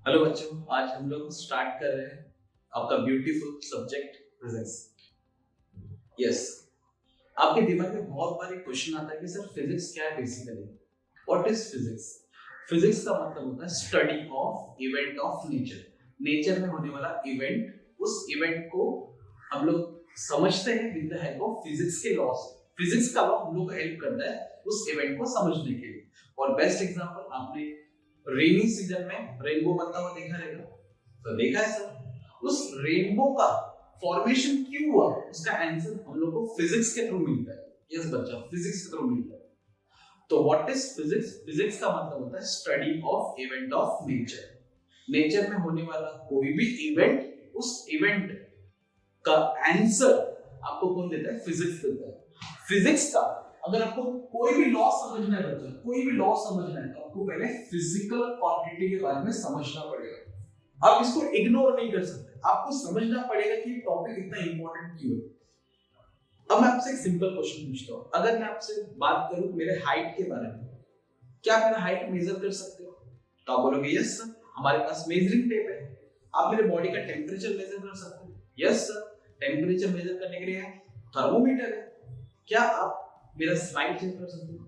Hello बच्चों, आज हम लोग स्टार्ट कर रहे हैं आपका ब्यूटीफुल सब्जेक्ट फिजिक्स। यस, आपके दिमाग में बहुत बार एक क्वेश्चन आता है कि सर फिजिक्स क्या है basically. What is physics? Physics का मतलब होता है study of event of nature. Nature में होने वाला इवेंट, उस इवेंट को हम लोग समझते हैं with the help of physics के लॉज। फिजिक्स का लॉ हम लोग को हेल्प करता है उस इवेंट को समझने के लिए। और बेस्ट एग्जांपल आपने रेनी सीजन में रेनबो बनता हुआ देखा रहेगा, तो देखा है सर। उस रेनबो का फॉर्मेशन क्यों हुआ, उसका आंसर हम लोग को फिजिक्स के थ्रू मिलता है। यस बच्चा, फिजिक्स के थ्रू मिलता है। तो व्हाट इज फिजिक्स? फिजिक्स का मतलब होता है study of event of nature. Nature में होने वाला कोई भी इवेंट, उस इवेंट का आंसर आपको कौन देता है? फिजिक्स देता है। फिजिक्स का अगर आपको कोई भी लॉ समझना है बच्चा, कोई भी लॉ समझना है, तो आपको पहले फिजिकल क्वांटिटी के बारे में समझना पड़ेगा। आप इसको इग्नोर नहीं कर सकते, आपको समझना पड़ेगा कि टॉपिक इतना इंपॉर्टेंट क्यों है। अब मैं आपसे एक सिंपल क्वेश्चन पूछता हूँ। अगर मैं आपसे बात करूं मेरे हाइट के बारे में, क्या आप मेरा हाइट मेजर कर सकते हो? तो आप बोलोगे यस सर, हमारे पास मेजरिंग टेप है। आप मेरे बॉडी का टेम्परेचर मेजर कर सकते हो? यस सर, टेम्परेचर मेजर करने के लिए थर्मोमीटर है। क्या आप मेरा स्माइल चेक कर सकते हो?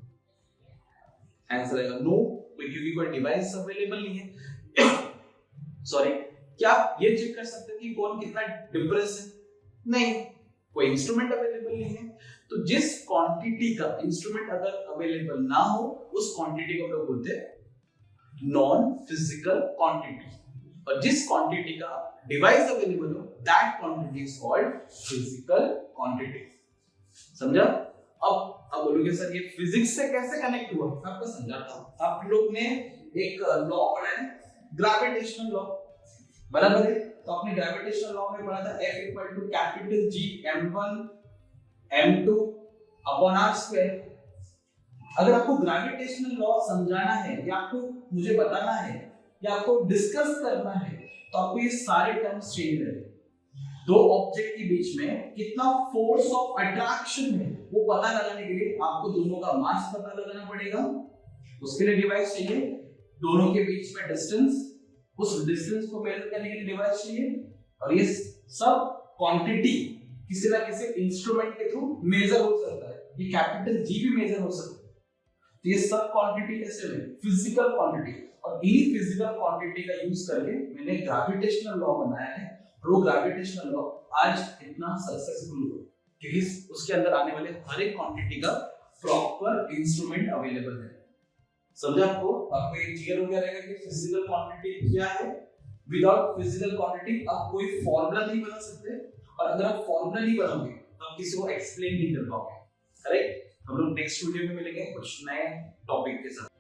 आंसर आएगा नो, क्योंकि कोई डिवाइस अवेलेबल नहीं है। सॉरी, क्या आप ये चेक कर सकते हो कि कौन कितना डिप्रेस है? नहीं, कोई इंस्ट्रूमेंट अवेलेबल नहीं है। तो जिस क्वांटिटी का इंस्ट्रूमेंट अगर अवेलेबल ना हो, उस क्वांटिटी को हम लोग बोलते हैं नॉन फिजिकल क्वांटिटी। और जिस क्वांटिटी का डिवाइस अवेलेबल हो, that quantity is called physical quantity. समझा? अब बोलोगे सर ये फिजिक्स से कैसे कनेक्ट हुआ? मैं आपको समझाता हूं। आप लोग ने एक लॉ पढ़ा है, ग्रेविटेशनल लॉ, बराबर है? तो आपने ग्रेविटेशनल लॉ में पढ़ा था F equal to capital G m1 m2 upon r square. अगर आपको ग्रेविटेशनल लॉ समझाना है या आपको मुझे बताना है या आपको डिस्कस करना है, तो आपको ये सारे टर्म्स चेंज करें। दो ऑब्जेक्ट के बीच में कितना फोर्स ऑफ अट्रैक्शन है, वो पता लगाने के लिए आपको दोनों का मास पता लगाना पड़ेगा। उसके लिए डिवाइस चाहिए। दोनों के बीच में डिस्टेंस, उस डिस्टेंस को मेजर करने के लिए डिवाइस चाहिए। और ये सब क्वांटिटी किसी ना किसी इंस्ट्रूमेंट के थ्रू मेजर हो सकता है। ये कैपिटल जी भी मेजर हो सकता है। तो ये सब क्वांटिटी कैसे है? Physical quantity. और इन्हीं फिजिकल क्वांटिटी का यूज करके मैंने ग्रेविटेशनल लॉ बनाया है। वो ग्रेविटेशनल लॉ आज इतना सक्सेसफुल हुआ क्योंकि उसके अंदर आने वाले हर एक क्वांटिटी का प्रॉपर इंस्ट्रूमेंट अवेलेबल है। समझा आपको? आपको ये क्लियर हो गया रहेगा कि फिजिकल क्वांटिटी क्या है। विदाउट फिजिकल क्वांटिटी आप कोई फॉर्मूला नहीं बना सकते, और अगर आप फॉर्मूला नहीं बनाओगे तो आप किसी को एक्सप्लेन नहीं कर पाओगे। करेक्ट? हम लोग नेक्स्ट वीडियो में मिलेंगे कुछ नए टॉपिक के साथ।